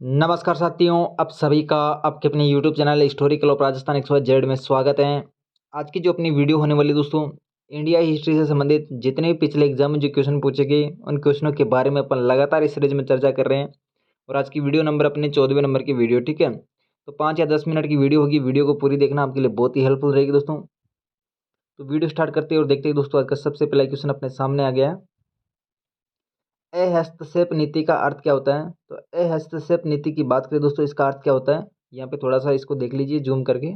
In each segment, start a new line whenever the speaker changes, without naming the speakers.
नमस्कार साथियों, आप सभी का आपके अपने YouTube channel historical of Rajasthan XYZ में स्वागत है। आज की जो अपनी वीडियो होने वाली दोस्तों, इंडिया हिस्ट्री से संबंधित जितने भी पिछले एग्जाम में जो क्वेश्चन पूछे गए उन क्वेश्चनों के बारे में अपन लगातार इस सीरीज में चर्चा कर रहे हैं। और आज की वीडियो नंबर अपने 14वें नंबर की वीडियो, ठीक है। तो 5 या 10 मिनट की वीडियो होगी, वीडियो को पूरी देखना आपके लिए बहुत ही हेल्पफुल रहेगी दोस्तों। तो वीडियो स्टार्ट करते हैं और देखते हैं दोस्तों, आज का सबसे पहला क्वेश्चन अपने सामने आ गया है। हस्तक्षेप नीति का अर्थ क्या होता है? तो हस्तक्षेप नीति की बात करें दोस्तों, इसका अर्थ क्या होता है? यहाँ पे थोड़ा सा इसको देख लीजिए जूम करके।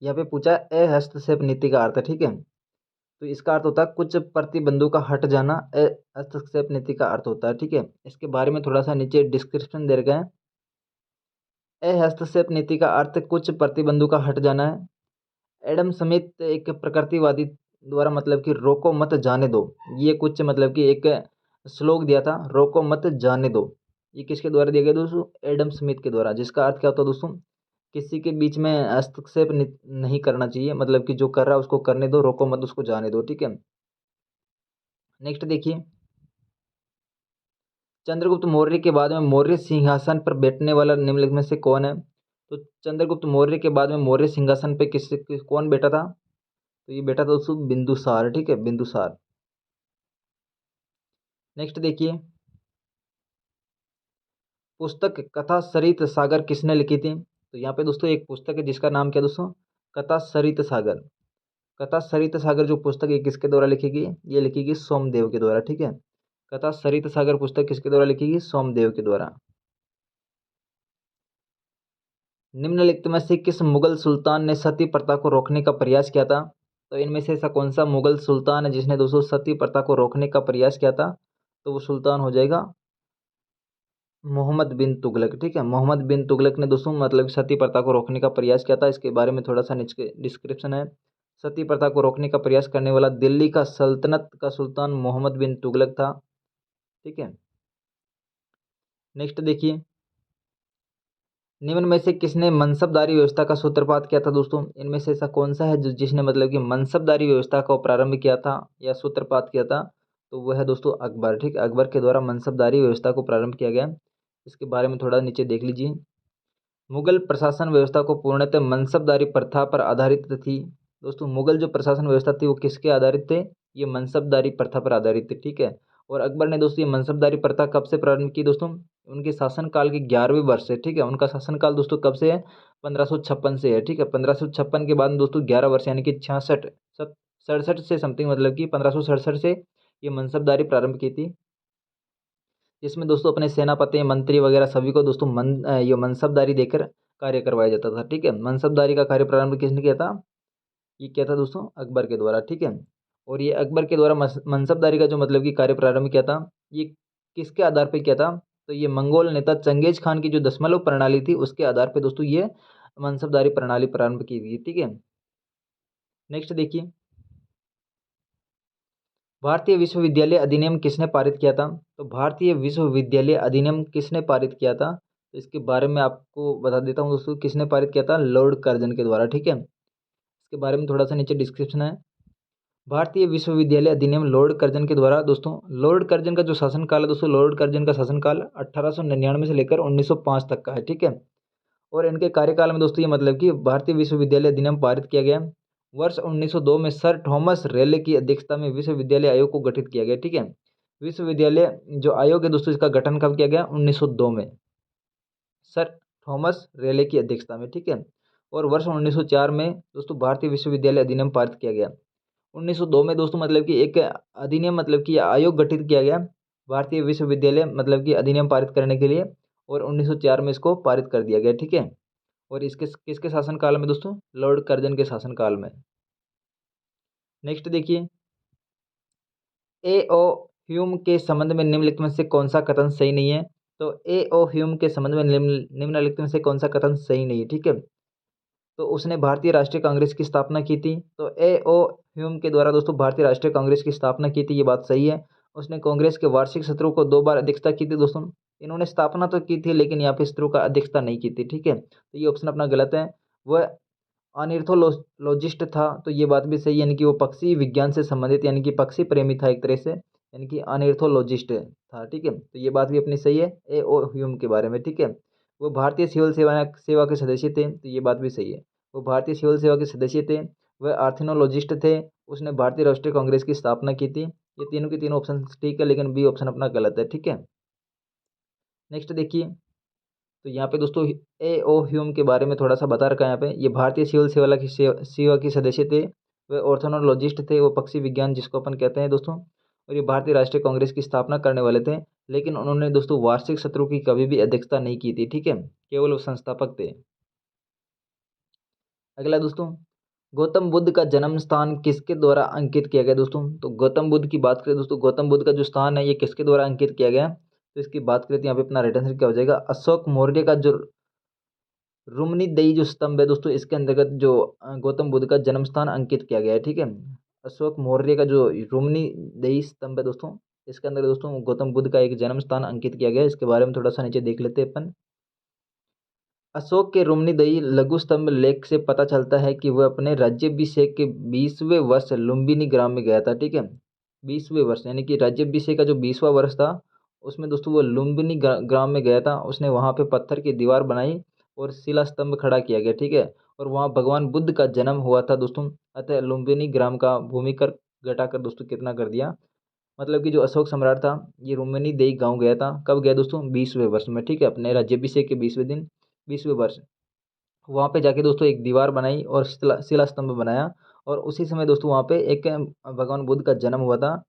यहाँ पे पूछा हस्तक्षेप नीति का अर्थ है, ठीक है। तो इसका अर्थ होता है कुछ प्रतिबंधों का हट जाना, हस्तक्षेप नीति का अर्थ होता है, ठीक है। इसके बारे में थोड़ा सा नीचे डिस्क्रिप्शन दे रखा है। हस्तक्षेप नीति का अर्थ कुछ प्रतिबंधों का हट जाना है। एडम स्मिथ एक प्रकृतिवादी द्वारा मतलब कि रोको मत जाने दो, ये कुछ मतलब कि एक श्लोक दिया था, रोको मत जाने दो। ये किसके द्वारा दिया गया दोस्तों? एडम स्मिथ के द्वारा। जिसका अर्थ क्या होता है दोस्तों? किसी के बीच में हस्तक्षेप नहीं करना चाहिए, मतलब कि जो कर रहा है उसको करने दो, रोको मत, उसको जाने दो, ठीक है। नेक्स्ट देखिए, चंद्रगुप्त मौर्य के बाद में मौर्य सिंहासन पर बैठने वाला निम्नलिखित में से कौन है? तो चंद्रगुप्त मौर्य के बाद में मौर्य सिंहासन पे कौन बैठा था? तो ये बैठा था दोस्तों बिंदुसार, ठीक है, बिंदुसार। नेक्स्ट देखिए, पुस्तक कथा सरित सागर किसने लिखी थी? तो यहाँ पे दोस्तों एक पुस्तक है जिसका नाम क्या दोस्तों? कथा सरित सागर। कथा सरित सागर जो पुस्तक है किसके द्वारा लिखी गई? ये लिखी गई सोमदेव के द्वारा, ठीक है। कथा सरित सागर पुस्तक किसके द्वारा लिखी गई? सोमदेव के द्वारा। निम्नलिखित में से किस मुगल सुल्तान ने सती प्रथा को रोकने का प्रयास किया था? तो इनमें से ऐसा कौन सा मुगल सुल्तान है जिसने दोस्तों सती प्रथा को रोकने का प्रयास किया था? तो वो सुल्तान हो जाएगा मोहम्मद बिन तुगलक, ठीक है। मोहम्मद बिन तुगलक ने दोस्तों मतलब सती प्रथा को रोकने का प्रयास किया था। इसके बारे में थोड़ा सा नीचे डिस्क्रिप्शन है। सती प्रथा को रोकने का प्रयास करने वाला दिल्ली का सल्तनत का सुल्तान मोहम्मद बिन तुगलक था, ठीक है। नेक्स्ट देखिए, निम्न में से किसने मनसबदारी व्यवस्था का सूत्रपात किया था दोस्तों? इनमें से ऐसा कौन सा है जो जिसने मतलब कि मनसबदारी व्यवस्था को प्रारंभ किया था या सूत्रपात किया था? तो वह है दोस्तों अकबर, ठीक है। अकबर के द्वारा मनसबदारी व्यवस्था को प्रारंभ किया गया। इसके बारे में थोड़ा नीचे देख लीजिए। मुगल प्रशासन व्यवस्था को पूर्णतः मनसबदारी प्रथा पर आधारित थी। दोस्तों मुगल जो प्रशासन व्यवस्था थी वो किसके आधारित थे? ये मनसबदारी प्रथा पर आधारित थे, ठीक है। और अकबर ने दोस्तों ये मनसबदारी प्रथा कब से प्रारंभ की दोस्तों? उनके शासनकाल के 11वें वर्ष से, ठीक है। उनका शासनकाल दोस्तों कब से है? 1556 से है, ठीक है। 1556 के बाद दोस्तों 11 वर्ष यानी कि 67 से समथिंग, मतलब कि 1567 से ये मनसबदारी प्रारंभ की थी। इसमें दोस्तों अपने सेनापति मंत्री वगैरह सभी को दोस्तों ये मनसबदारी देकर कार्य करवाया जाता था, ठीक है। मनसबदारी का कार्य प्रारंभ किसने किया था? ये किया था दोस्तों अकबर के द्वारा, ठीक है। और ये अकबर के द्वारा मनसबदारी का जो मतलब कि कार्य प्रारंभ किया था, ये किसके आधार पर किया था? तो ये मंगोल नेता चंगेज खान की जो दशमलव प्रणाली थी उसके आधार पर दोस्तों ये मनसबदारी प्रणाली प्रारंभ की गई, ठीक है। नेक्स्ट देखिए, भारतीय विश्वविद्यालय अधिनियम किसने पारित किया था? तो भारतीय विश्वविद्यालय अधिनियम किसने पारित किया था? तो इसके बारे में आपको बता देता हूँ दोस्तों, किसने पारित किया था? लॉर्ड कर्जन के द्वारा, ठीक है। इसके बारे में थोड़ा सा नीचे डिस्क्रिप्शन है। भारतीय विश्वविद्यालय अधिनियम लॉर्ड कर्जन के द्वारा दोस्तों, लॉर्ड कर्जन का जो शासनकाल है दोस्तों, लॉर्ड कर्जन का शासनकाल 1899 से लेकर 1905 तक का है, ठीक है। और इनके कार्यकाल में दोस्तों ये मतलब कि भारतीय विश्वविद्यालय अधिनियम पारित किया गया। वर्ष 1902 में सर थॉमस रेले की अध्यक्षता में विश्वविद्यालय आयोग को गठित किया गया, ठीक है। विश्वविद्यालय जो आयोग है दोस्तों, इसका गठन कब किया गया? 1902 में, सर थॉमस रेले की अध्यक्षता में, ठीक है। और वर्ष 1904 में दोस्तों भारतीय विश्वविद्यालय अधिनियम पारित किया गया। 1902 में दोस्तों मतलब कि एक अधिनियम मतलब कि आयोग गठित किया गया भारतीय विश्वविद्यालय मतलब कि अधिनियम पारित करने के लिए। और 1904 में इसको पारित कर दिया गया, ठीक है। और इसके किसके शासनकाल में दोस्तों? लॉर्ड कर्जन के शासनकाल में। नेक्स्ट देखिए, ए ओ ह्यूम के संबंध में निम्नलिखित में से कौन सा कथन सही नहीं है? तो ए ओ ह्यूम के संबंध में निम्नलिखित में से कौन सा कथन सही नहीं है, ठीक है। तो उसने भारतीय राष्ट्रीय कांग्रेस की स्थापना की थी। तो ए ओ ह्यूम के द्वारा दोस्तों भारतीय राष्ट्रीय कांग्रेस की स्थापना की थी, ये बात सही है। उसने कांग्रेस के वार्षिक सत्रों को 2 बार अध्यक्षता की थी दोस्तों। इन्होंने स्थापना तो की थी लेकिन यहाँ पे सत्रों का अध्यक्षता नहीं की थी, ठीक है। तो ये ऑप्शन अपना गलत है। वह ऑर्निथोलॉजिस्ट था, तो ये बात भी सही है, यानी कि वो पक्षी विज्ञान से संबंधित यानी कि पक्षी प्रेमी था एक तरह से। यानी कि ऑर्निथोलॉजिस्ट था, ठीक है। तो ये बात भी अपनी सही है ए ओ ह्यूम के बारे में, ठीक है। वो भारतीय सिविल सेवा सेवा के सदस्य थे, तो ये बात भी सही है। वो भारतीय सिविल सेवा के सदस्य थे। वह आर्थिनोलॉजिस्ट थे। उसने भारतीय राष्ट्रीय कांग्रेस की स्थापना की थी। ये तीनों के तीनों ऑप्शन ठीक है, लेकिन बी ऑप्शन अपना गलत है, ठीक है। नेक्स्ट देखिए, तो यहाँ पे दोस्तों ए ओ ह्यूम के बारे में थोड़ा सा बता रखा है यहाँ पे। ये भारतीय सिविल सेवा की सदस्य थे। वे ऑर्थोनोलॉजिस्ट थे, वो पक्षी विज्ञान जिसको अपन कहते हैं दोस्तों। और ये भारतीय राष्ट्रीय कांग्रेस की स्थापना करने वाले थे, लेकिन उन्होंने दोस्तों वार्षिक सत्रों की कभी भी अध्यक्षता नहीं की थी, ठीक है। केवल वो संस्थापक थे। अगला दोस्तों, गौतम बुद्ध का जन्म स्थान किसके द्वारा अंकित किया गया दोस्तों? तो गौतम बुद्ध की बात करें दोस्तों, गौतम बुद्ध का जो स्थान है ये किसके द्वारा अंकित किया गया? तो इसकी बात करें तो यहाँ पे अपना राइट आंसर क्या हो जाएगा? अशोक मौर्य का जो रुमनीदई जो स्तंभ है दोस्तों, इसके अंतर्गत जो गौतम बुद्ध का जन्म स्थान अंकित किया गया है, ठीक है। अशोक मौर्य का जो रुमनीदई स्तंभ है दोस्तों, इसके अंदर दोस्तों गौतम बुद्ध का एक जन्म स्थान अंकित किया गया है। इसके बारे में थोड़ा सा नीचे देख लेते हैं अपन। अशोक के रुमनीदई लघु स्तंभ लेख से पता चलता है कि वह अपने राज्याभिषेक के 20वें वर्ष लुम्बिनी ग्राम में गया था, ठीक है। 20वें वर्ष यानी कि राज्याभिषेक का जो 20वां वर्ष था, उसमें दोस्तों वो लुम्बिनी ग्राम में गया था। उसने वहाँ पे पत्थर की दीवार बनाई और शिला स्तंभ खड़ा किया गया, ठीक है। और वहाँ भगवान बुद्ध का जन्म हुआ था दोस्तों। अतः लुम्बिनी ग्राम का भूमिकर घटाकर दोस्तों कितना कर दिया, मतलब कि जो अशोक सम्राट था ये रुम्बिनी देई गांव गया था। कब गया दोस्तों? 20वें वर्ष में, ठीक है, अपने राज्याभिषेक के 20वें दिन, 20वें वर्ष। वहाँ पे जाके दोस्तों एक दीवार बनाई और शिला स्तंभ बनाया। और उसी समय दोस्तों वहाँ पे एक भगवान बुद्ध का जन्म हुआ था,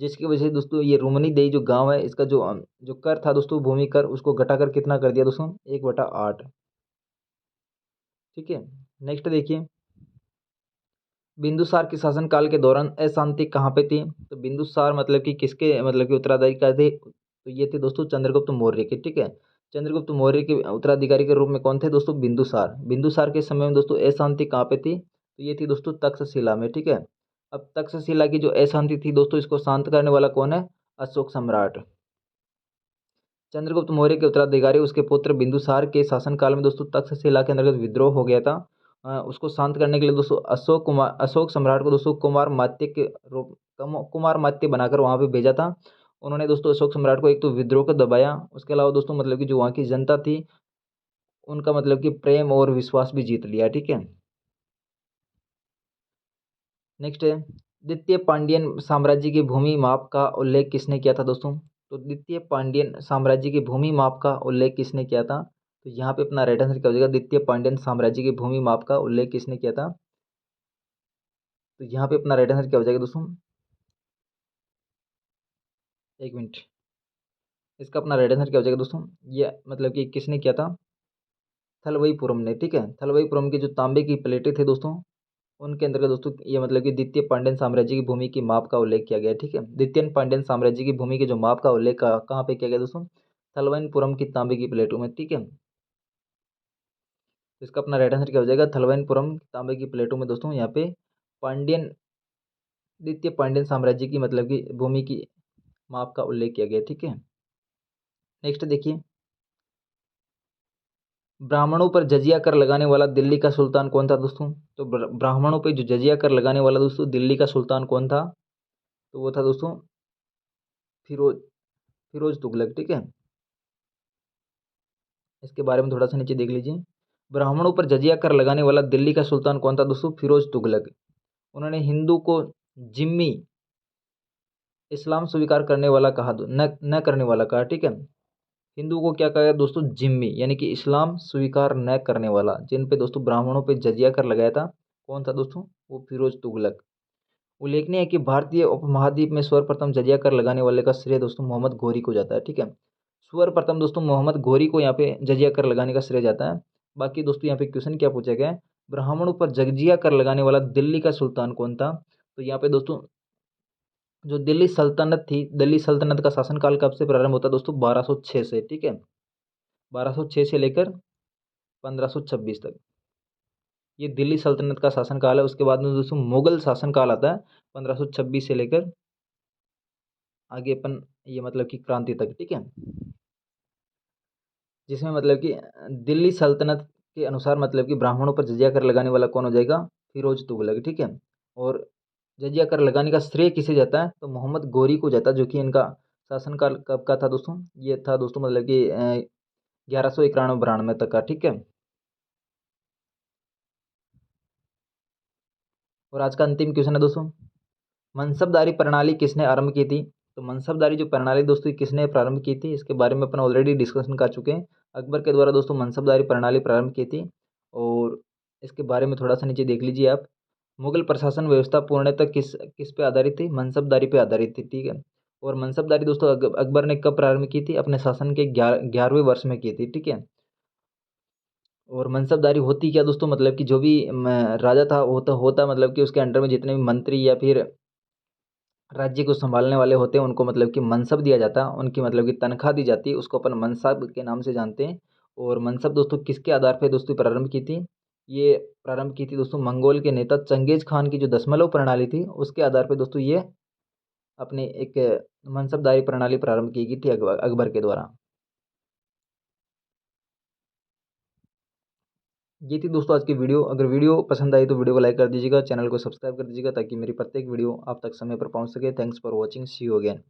जिसकी वजह से दोस्तों ये रुमनी देई जो गांव है, इसका जो कर था दोस्तों, भूमि कर, उसको घटाकर कितना कर दिया दोस्तों? 1/8, ठीक है। नेक्स्ट देखिए, बिंदुसार के शासनकाल के दौरान अशांति कहाँ पे थी? तो बिंदुसार मतलब कि किसके मतलब कि उत्तराधिकारी का थे? तो ये थे दोस्तों चंद्रगुप्त मौर्य के, ठीक है। चंद्रगुप्त मौर्य के उत्तराधिकारी के रूप में कौन थे दोस्तों? बिंदुसार। बिंदुसार के समय में दोस्तों अशांति कहाँ पे थी? तो ये थी दोस्तों तक्षशिला में, ठीक है। अब तक्षशिला की जो अशांति थी दोस्तों, इसको शांत करने वाला कौन है? अशोक सम्राट। चंद्रगुप्त मौर्य के उत्तराधिकारी उसके पुत्र बिंदुसार के शासनकाल में दोस्तों तक्षशिला के अंतर्गत विद्रोह हो गया था। उसको शांत करने के लिए दोस्तों अशोक सम्राट को दोस्तों कुमार मात्य बनाकर वहाँ पे भेजा था। उन्होंने दोस्तों अशोक सम्राट को एक तो विद्रोह को दबाया, उसके अलावा दोस्तों मतलब कि जो वहाँ की जनता थी उनका मतलब कि प्रेम और विश्वास भी जीत लिया, ठीक है। नेक्स्ट है, द्वितीय पांड्यन साम्राज्य की भूमि माप का उल्लेख किसने किया था दोस्तों? तो द्वितीय पांड्यन साम्राज्य की भूमि माप का उल्लेख किसने किया था? तो यहाँ पे अपना राइट आंसर क्या हो जाएगा? द्वितीय पांड्यन साम्राज्य की भूमि माप का उल्लेख किसने किया था? तो यहाँ पे अपना राइट आंसर क्या हो जाएगा दोस्तों? एक मिनट, इसका अपना राइट आंसर क्या हो जाएगा दोस्तों? ये मतलब कि किसने किया था? थलवईपुरम ने, ठीक है। थलवईपुरम की जो तांबे की प्लेटें थे दोस्तों, उनके अंतर्गत दोस्तों ये मतलब कि द्वितीय पांड्यन साम्राज्य की भूमि की माप का उल्लेख किया गया है, ठीक है। द्वितीय पांड्यन साम्राज्य की भूमि के जो माप का उल्लेख कहाँ पे किया गया दोस्तों? थलवईपुरम की तांबे की प्लेटों में, ठीक है। तो इसका अपना राइट आंसर क्या हो जाएगा? थलवईपुरम तांबे की प्लेटों में दोस्तों यहाँ पे पांड्यन द्वितीय पांड्यन साम्राज्य की मतलब की भूमि की माप का उल्लेख किया गया, ठीक है। नेक्स्ट देखिए, ब्राह्मणों पर जजिया कर लगाने वाला दिल्ली का सुल्तान कौन था दोस्तों? तो ब्राह्मणों पे जो जजिया कर लगाने वाला दोस्तों दिल्ली का सुल्तान कौन था? तो वो था दोस्तों फिरोज फिरोज तुगलक, ठीक है। इसके बारे में थोड़ा सा नीचे देख लीजिए। ब्राह्मणों पर जजिया कर लगाने वाला दिल्ली का सुल्तान कौन था दोस्तों? फिरोज तुगलक। उन्होंने हिंदू को जिम्मी, इस्लाम स्वीकार करने वाला कहा, न न करने वाला कहा, ठीक है। हिंदू को क्या कहा दोस्तों? जिम्मी, यानी कि इस्लाम स्वीकार न करने वाला। जिन पे दोस्तों ब्राह्मणों पे जजिया कर लगाया था, कौन था दोस्तों? वो फिरोज तुगलक। उल्लेखनीय है कि भारतीय उपमहाद्वीप में सर्वप्रथम जजिया कर लगाने वाले का श्रेय दोस्तों मोहम्मद घोरी को जाता है, ठीक है। सर्वप्रथम दोस्तों मोहम्मद घोरी को यहाँ पे जजिया कर लगाने का श्रेय जाता है। बाकी दोस्तों यहाँ पे क्वेश्चन क्या पूछा गया है? ब्राह्मणों पर जजिया कर लगाने वाला दिल्ली का सुल्तान कौन था? तो यहाँ पे दोस्तों जो दिल्ली सल्तनत थी, दिल्ली सल्तनत का शासनकाल कब से प्रारंभ होता है दोस्तों? 1206 से, ठीक है। 1206 से लेकर 1526 तक ये दिल्ली सल्तनत का शासनकाल है। उसके बाद में दोस्तों मुगल शासनकाल आता है 1526 से लेकर आगे अपन ये मतलब कि क्रांति तक, ठीक है। जिसमें मतलब कि दिल्ली सल्तनत के अनुसार मतलब कि ब्राह्मणों पर जजिया कर लगाने वाला कौन हो जाएगा? फिरोज तुगलक, ठीक है। और जजिया कर लगाने का श्रेय किसे जाता है? तो मोहम्मद गोरी को जाता है, जो कि इनका शासनकाल कब का था दोस्तों? ये था दोस्तों मतलब कि 1191-92 तक का, ठीक है। और आज का अंतिम क्वेश्चन है दोस्तों, मनसबदारी प्रणाली किसने आरंभ की थी? तो मनसबदारी जो प्रणाली दोस्तों किसने प्रारंभ की थी, इसके बारे में अपन ऑलरेडी डिस्कशन कर चुके हैं। अकबर के द्वारा दोस्तों मनसबदारी प्रणाली प्रारंभ की थी। और इसके बारे में थोड़ा सा नीचे देख लीजिए आप। मुगल प्रशासन व्यवस्था पूर्णतः किस किस पे आधारित थी? मनसबदारी पे आधारित थी, ठीक है। और मनसबदारी दोस्तों अकबर ने कब प्रारंभ की थी? अपने शासन के 11वें वर्ष में की थी, ठीक है। और मनसबदारी होती क्या दोस्तों, मतलब कि जो भी राजा था होता मतलब कि उसके अंडर में जितने भी मंत्री या फिर राज्य को संभालने वाले होते हैं उनको मतलब कि मनसब दिया जाता है, उनकी मतलब कि तनख्वाह दी जाती है, उसको अपन मनसब के नाम से जानते हैं। और मनसब दोस्तों किसके आधार पे दोस्तों प्रारंभ की थी? ये प्रारंभ की थी दोस्तों मंगोल के नेता चंगेज खान की जो दशमलव प्रणाली थी उसके आधार पे दोस्तों ये अपने एक मनसबदारी प्रणाली प्रारंभ की गई थी अकबर के द्वारा। ये थी दोस्तों आज की वीडियो। अगर वीडियो पसंद आई तो वीडियो को लाइक कर दीजिएगा, चैनल को सब्सक्राइब कर दीजिएगा ताकि मेरी प्रत्येक वीडियो आप तक समय पर पहुंच सके। Thanks for watching, see you again.